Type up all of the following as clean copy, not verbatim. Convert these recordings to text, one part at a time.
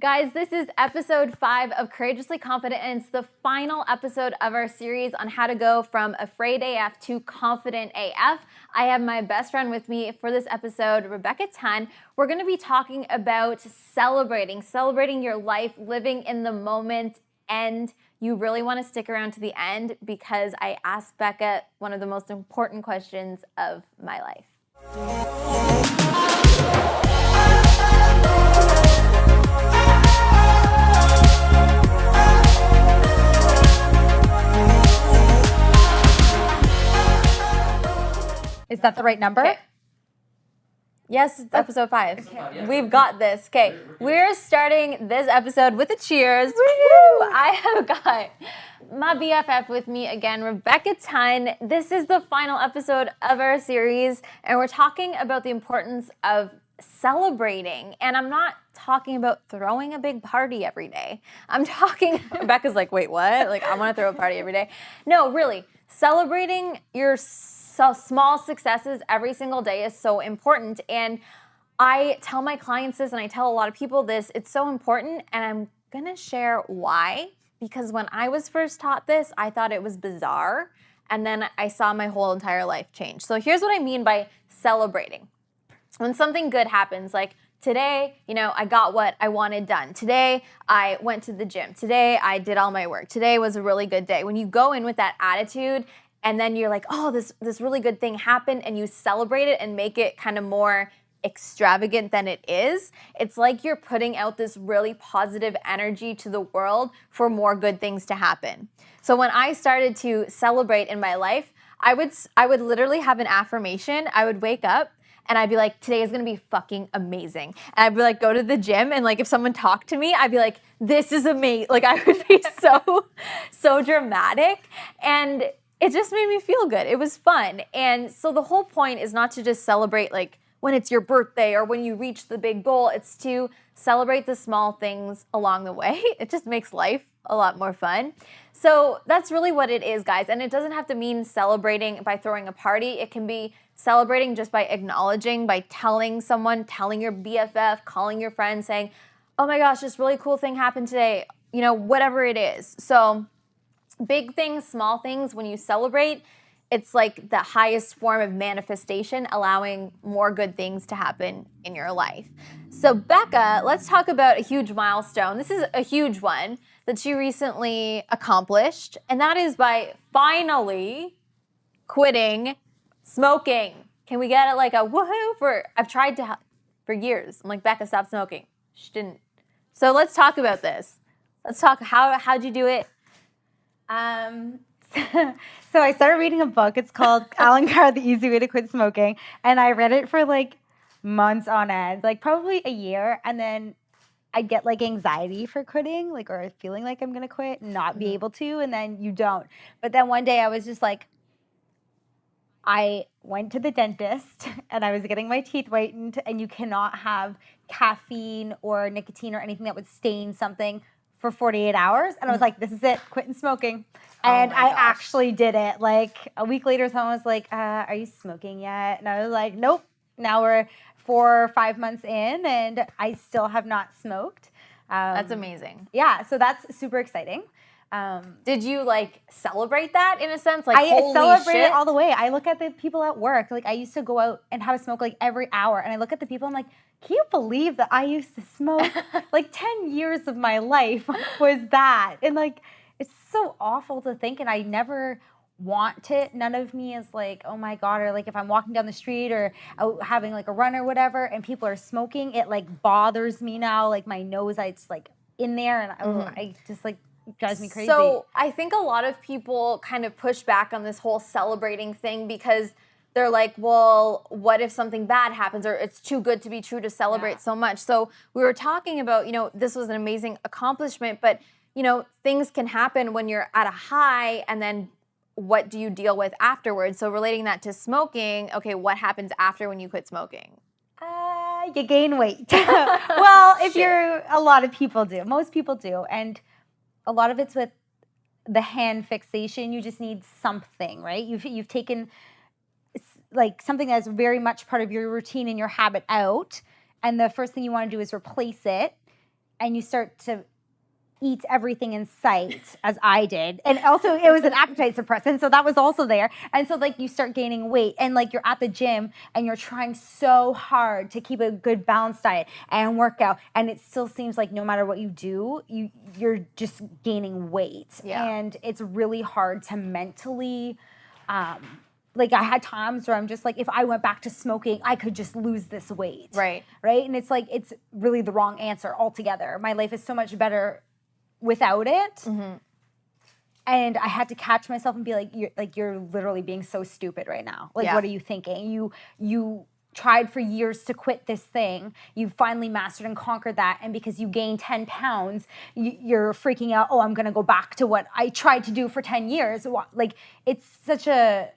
Guys, this is episode 5 of Courageously Confident, and it's the final episode of our series on how to go from afraid AF to confident AF. I have my best friend with me for this episode, Rebecca Tan. We're going to be talking about celebrating your life, living in the moment, and you really want to stick around to the end because I asked Becca one of the most important questions of my life. Is that the right number? Okay. Yes, it's episode 5. We've got this. Okay, we're starting this episode with a cheers. Woo! I have got my BFF with me again, Rebecca Tan. This is the final episode of our series, and we're talking about the importance of celebrating. And I'm not talking about throwing a big party every day. I'm talking, Rebecca's like, wait, what? Like, I want to throw a party every day. No, really, celebrating your small successes every single day is so important. And I tell my clients this, and I tell a lot of people this, it's so important, and I'm gonna share why. Because when I was first taught this, I thought it was bizarre, and then I saw my whole entire life change. So here's what I mean by celebrating. When something good happens, like today, I got what I wanted done. Today, I went to the gym. Today, I did all my work. Today was a really good day. When you go in with that attitude, and then you're like, oh, this really good thing happened, and you celebrate it and make it kind of more extravagant than it is, it's like you're putting out this really positive energy to the world for more good things to happen. So when I started to celebrate in my life, I would literally have an affirmation. I would wake up and I'd be like, today is gonna be fucking amazing. And I'd be like, go to the gym, and like if someone talked to me, I'd be like, this is amazing. Like I would be so dramatic, and it just made me feel good. It was fun. And so the whole point is not to just celebrate like when it's your birthday or when you reach the big goal. It's to celebrate the small things along the way. It just makes life a lot more fun. So that's really what it is, guys. And it doesn't have to mean celebrating by throwing a party. It can be celebrating just by acknowledging, by telling someone, telling your BFF, calling your friend, saying, oh my gosh, this really cool thing happened today. Whatever it is. So big things, small things, when you celebrate, it's like the highest form of manifestation, allowing more good things to happen in your life. So Becca, let's talk about a huge milestone. This is a huge one that she recently accomplished, and that is by finally quitting smoking. Can we get it like a woohoo? I've tried to for years. I'm like, Becca, stop smoking. She didn't. So let's talk about this. Let's talk, how'd you do it? So I started reading a book. It's called Alan Carr, The Easy Way to Quit Smoking. And I read it for like months on end, like probably a year. And then I get like anxiety for quitting, like, or feeling like I'm going to quit and not be able to. And then you don't. But then one day I was just like, I went to the dentist and I was getting my teeth whitened, and you cannot have caffeine or nicotine or anything that would stain something for 48 hours. And I was like, this is it, quitting smoking. And I actually did it. Like a week later, someone was like, are you smoking yet? And I was like, nope. Now we're 4 or 5 months in and I still have not smoked. That's amazing. Yeah, so that's super exciting. Did you like celebrate that in a sense? Like, I holy celebrate shit. it all the way. I look at the people at work. Like I used to go out and have a smoke like every hour. And I look at the people, I'm like, can you believe that I used to smoke? Like 10 years of my life was that. And like, it's so awful to think. And I never want it. None of me is like, oh my God. Or like if I'm walking down the street or out having like a run or whatever and people are smoking, it like bothers me now. Like my nose, it's like in there and I just like, it drives me crazy. So I think a lot of people kind of push back on this whole celebrating thing because they're like, well, what if something bad happens, or it's too good to be true to celebrate so much. So we were talking about, this was an amazing accomplishment, but, things can happen when you're at a high, and then what do you deal with afterwards? So relating that to smoking, okay, what happens after when you quit smoking? You gain weight. Well, a lot of people do. Most people do. And a lot of it's with the hand fixation. You just need something, right? You've taken like something that's very much part of your routine and your habit out, and the first thing you want to do is replace it. and you start to eat everything in sight, as I did. And also it was an appetite suppressant, so that was also there. And so like you start gaining weight, and like you're at the gym and you're trying so hard to keep a good balanced diet and workout, and it still seems like no matter what you do, you're just gaining weight. Yeah. And it's really hard to mentally like I had times where I'm just like, if I went back to smoking, I could just lose this weight. Right. Right? And it's like, it's really the wrong answer altogether. My life is so much better without it. Mm-hmm. And I had to catch myself and be like, you're literally being so stupid right now. Like, what are you thinking? You tried for years to quit this thing. You finally mastered and conquered that. And because you gained 10 pounds, you're freaking out. Oh, I'm going to go back to what I tried to do for 10 years. Like, it's such a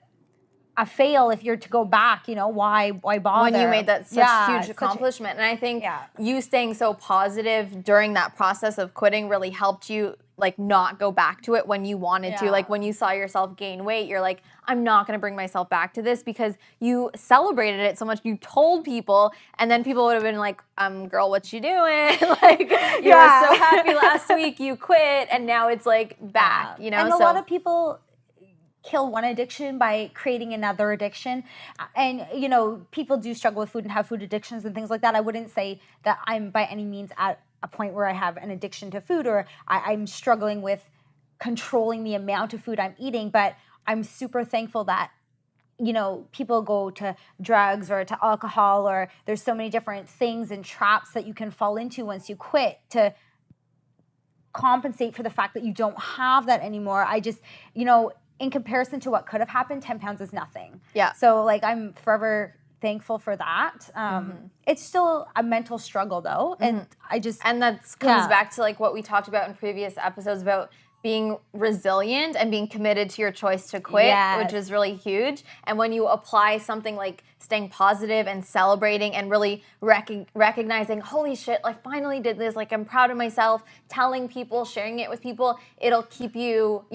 fail if you're to go back, why bother? When you made that such huge accomplishment. And I think you staying so positive during that process of quitting really helped you like not go back to it when you wanted to. Like when you saw yourself gain weight, you're like, I'm not going to bring myself back to this, because you celebrated it so much. You told people, and then people would have been like, girl, what you doing? Like, you were so happy last week, you quit, and now it's like back, And a lot of people kill one addiction by creating another addiction. And, people do struggle with food and have food addictions and things like that. I wouldn't say that I'm by any means at a point where I have an addiction to food, or I'm struggling with controlling the amount of food I'm eating, but I'm super thankful that, people go to drugs or to alcohol, or there's so many different things and traps that you can fall into once you quit to compensate for the fact that you don't have that anymore. I just, in comparison to what could have happened, 10 pounds is nothing. Yeah. So like, I'm forever thankful for that. It's still a mental struggle though. And and that comes back to like what we talked about in previous episodes about being resilient and being committed to your choice to quit, which is really huge. And when you apply something like staying positive and celebrating and really recognizing, holy shit, I finally did this. Like, I'm proud of myself, telling people, sharing it with people, it'll keep you,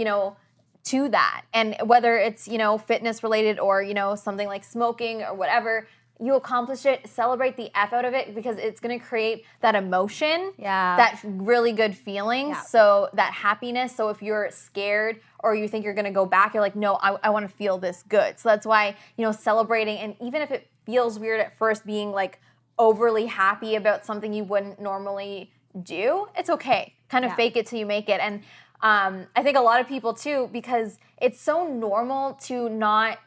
to that. And whether it's, fitness related or, something like smoking or whatever, you accomplish it, celebrate the F out of it, because it's going to create that emotion, that really good feeling, so that happiness. So if you're scared or you think you're going to go back, you're like, no, I want to feel this good. So that's why, celebrating, and even if it feels weird at first, being like overly happy about something you wouldn't normally do, it's okay. Kind of fake it till you make it. And I think a lot of people too, because it's so normal to not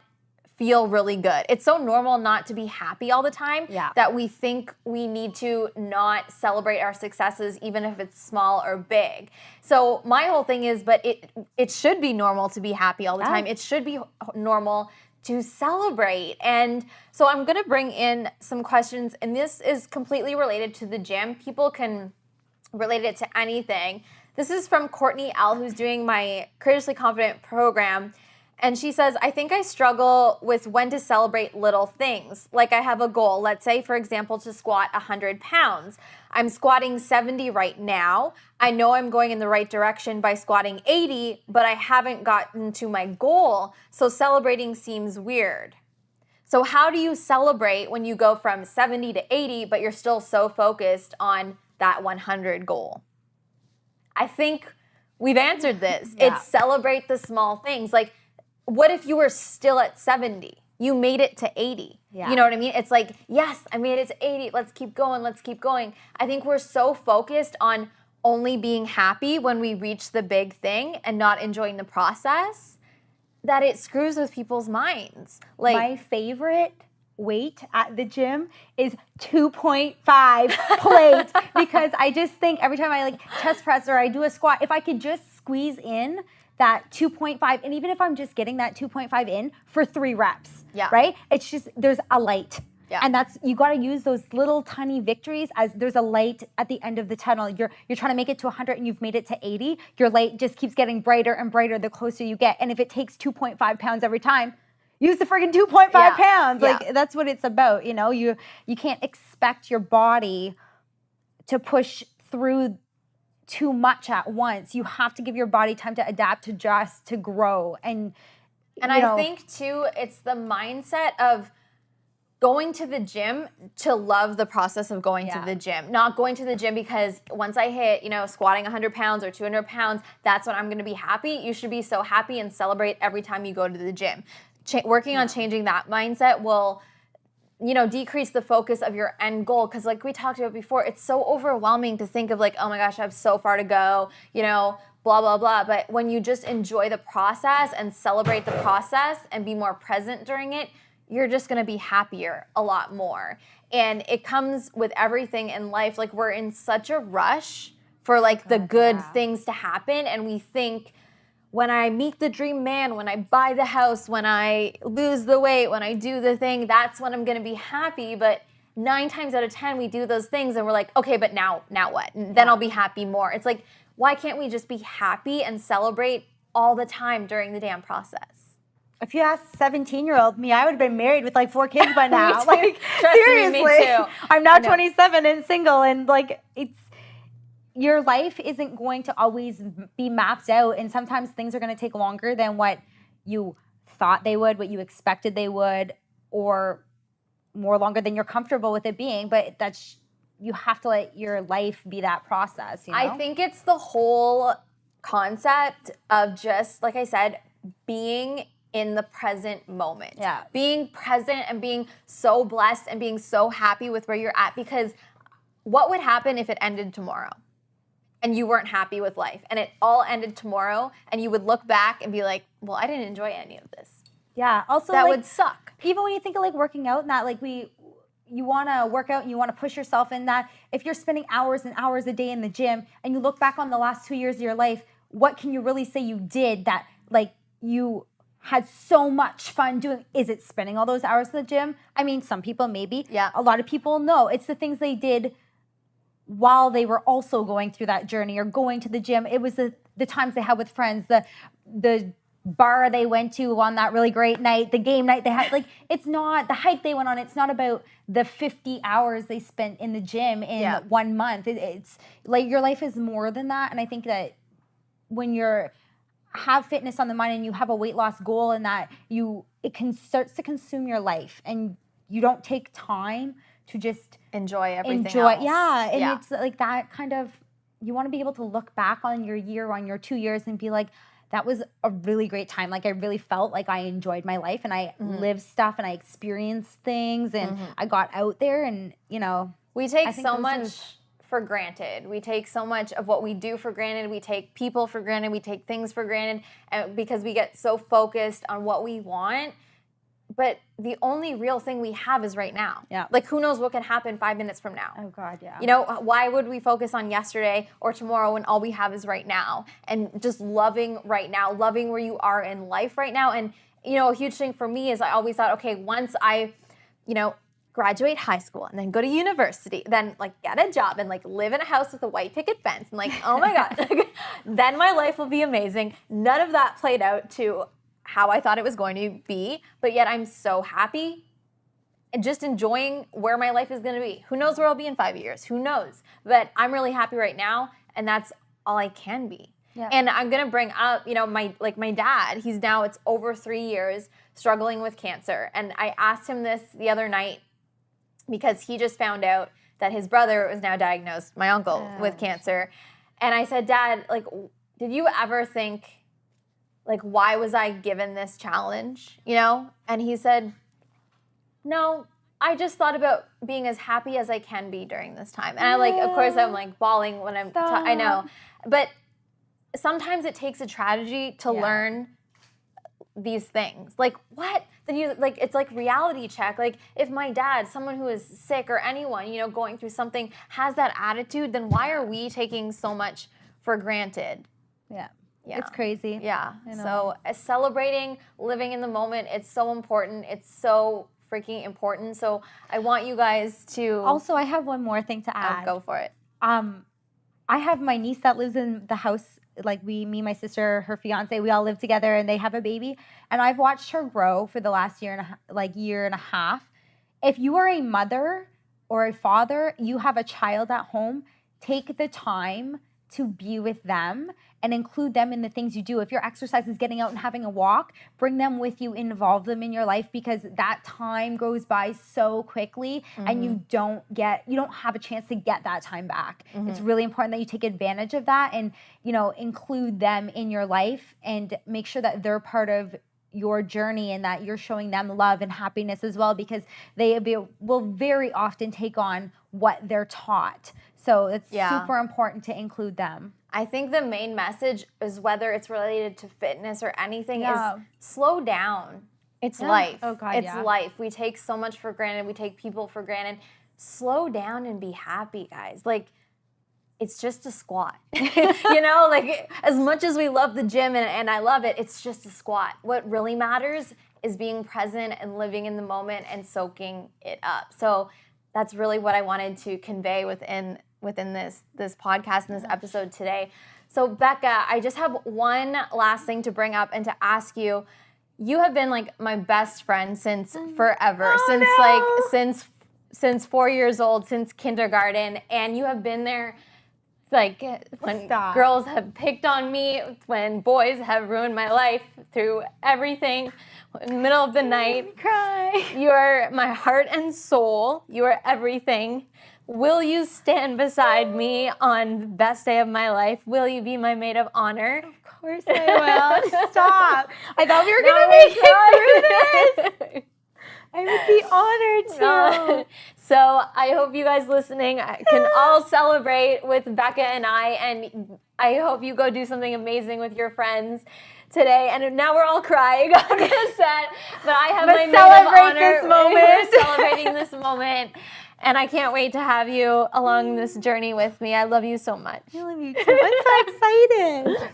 feel really good. It's so normal not to be happy all the time that we think we need to not celebrate our successes, even if it's small or big. So my whole thing is, but it should be normal to be happy all the time. It should be normal to celebrate. And so I'm going to bring in some questions, and this is completely related to the gym. People can relate it to anything. This is from Courtney L., who's doing my Courageously Confident program. And she says, I think I struggle with when to celebrate little things. Like I have a goal, let's say, for example, to squat 100 pounds. I'm squatting 70 right now. I know I'm going in the right direction by squatting 80, but I haven't gotten to my goal. So celebrating seems weird. So how do you celebrate when you go from 70 to 80, but you're still so focused on that 100 goal? I think we've answered this. It's celebrate the small things. Like, what if you were still at 70? You made it to 80. You know what I mean? It's like, yes, I made it to 80. Let's keep going. Let's keep going. I think we're so focused on only being happy when we reach the big thing and not enjoying the process that it screws with people's minds. Like, my favorite weight at the gym is 2.5 plate, because I just think every time I like chest press or I do a squat, if I could just squeeze in that 2.5, and even if I'm just getting that 2.5 in for 3 reps, right? It's just, there's a light. And that's, you got to use those little tiny victories as there's a light at the end of the tunnel. You're trying to make it to 100 and you've made it to 80. Your light just keeps getting brighter and brighter the closer you get. And if it takes 2.5 pounds every time, use the friggin' 2.5 pounds. Like, that's what it's about, You can't expect your body to push through too much at once. You have to give your body time to adapt, to adjust, to grow. And I think, too, it's the mindset of, going to the gym to love the process of going to the gym, not going to the gym because once I hit, squatting 100 pounds or 200 pounds, that's when I'm going to be happy. You should be so happy and celebrate every time you go to the gym. Working on changing that mindset will, decrease the focus of your end goal. Because like we talked about before, it's so overwhelming to think of like, oh my gosh, I have so far to go, blah, blah, blah. But when you just enjoy the process and celebrate the process and be more present during it, you're just going to be happier a lot more. And it comes with everything in life. Like we're in such a rush for like the good things to happen. And we think when I meet the dream man, when I buy the house, when I lose the weight, when I do the thing, that's when I'm going to be happy. But 9 times out of 10, we do those things and we're like, okay, but now what? And then I'll be happy more. It's like, why can't we just be happy and celebrate all the time during the damn process? If you asked 17-year-old me, I would have been married with like 4 kids by now. Me too. Like Trust seriously, me too. I'm now 27 and single, and like your life isn't going to always be mapped out, and sometimes things are going to take longer than what you thought they would, what you expected they would, or more longer than you're comfortable with it being. But you have to let your life be that process. I think it's the whole concept of just, like I said, being in the present moment. Yeah. Being present and being so blessed and being so happy with where you're at, because what would happen if it ended tomorrow and you weren't happy with life and it all ended tomorrow and you would look back and be like, well, I didn't enjoy any of this. Yeah. Also, that would suck. Even when you think of like working out and that, like you want to work out and you want to push yourself in that, if you're spending hours and hours a day in the gym and you look back on the last 2 years of your life, what can you really say you did that like you had so much fun doing? Is it spending all those hours in the gym? I mean, some people maybe. Yeah. A lot of people, no. It's the things they did while they were also going through that journey or going to the gym. It was the times they had with friends, the bar they went to on that really great night, the game night they had. Like, it's not the hike they went on. It's not about the 50 hours they spent in the gym in 1 month. It's like your life is more than that. And I think that when you're have fitness on the mind and you have a weight loss goal and that it starts to consume your life and you don't take time to just enjoy everything else. And it's like that kind of, you want to be able to look back on your year, on your 2 years and be like, that was a really great time. Like I really felt like I enjoyed my life and I lived stuff and I experienced things and I got out there and, we take so much for granted. We take so much of what we do for granted. We take people for granted. We take things for granted because we get so focused on what we want. But the only real thing we have is right now. Yeah. Like who knows what can happen 5 minutes from now. Oh God, yeah. Why would we focus on yesterday or tomorrow when all we have is right now? And just loving right now, loving where you are in life right now. And, a huge thing for me is I always thought, okay, once I, graduate high school and then go to university, then like get a job and like live in a house with a white picket fence and like, oh my God, then my life will be amazing. None of that played out to how I thought it was going to be, but yet I'm so happy and just enjoying where my life is going to be. Who knows where I'll be in 5 years? Who knows? But I'm really happy right now, and that's all I can be. Yeah. And I'm going to bring up, my dad, it's over 3 years struggling with cancer. And I asked him this the other night because he just found out that his brother was now diagnosed, my uncle, with cancer. And I said, Dad, like, did you ever think, like, why was I given this challenge, And he said, no, I just thought about being as happy as I can be during this time. And of course, I'm like bawling when I know. But sometimes it takes a tragedy to learn these things. Like, what? Then it's like reality check. Like, if my dad, someone who is sick or anyone, going through something has that attitude, then why are we taking so much for granted? Yeah. It's crazy. Yeah. So celebrating, living in the moment, it's so important. It's so freaking important. So I want you guys to... Also, I have one more thing to add. Go for it. I have my niece that lives in the house. Like me, my sister, her fiance, we all live together and they have a baby. And I've watched her grow for the last year and a half. If you are a mother or a father, you have a child at home, take the time to be with them and include them in the things you do. If your exercise is getting out and having a walk, bring them with you, involve them in your life, because that time goes by so quickly and you don't have a chance to get that time back. It's really important that you take advantage of that and, include them in your life and make sure that they're part of your journey and that you're showing them love and happiness as well, because they will very often take on what they're taught. So it's super important to include them. I think the main message is, whether it's related to fitness or anything, is slow down. It's life. Oh God, it's life. We take so much for granted. We take people for granted. Slow down and be happy, guys. Like, it's just a squat. Like, as much as we love the gym and I love it, it's just a squat. What really matters is being present and living in the moment and soaking it up. So that's really what I wanted to convey within this podcast and this episode today. So Becca, I just have one last thing to bring up and to ask you. You have been like my best friend since forever, since 4 years old, since kindergarten, and you have been there like when girls have picked on me, when boys have ruined my life through everything, in the middle of the night. Cry. You are my heart and soul. You are everything. Will you stand beside me on the best day of my life? Will you be my maid of honor? Of course I will. Stop. I thought we were going to make it through this. I would be honored to. So I hope you guys listening can all celebrate with Becca and and I hope you go do something amazing with your friends today. And now we're all crying on this set, but I have my maid of honor. This moment. We're celebrating this moment. And I can't wait to have you along this journey with me. I love you so much. I love you too. I'm so excited.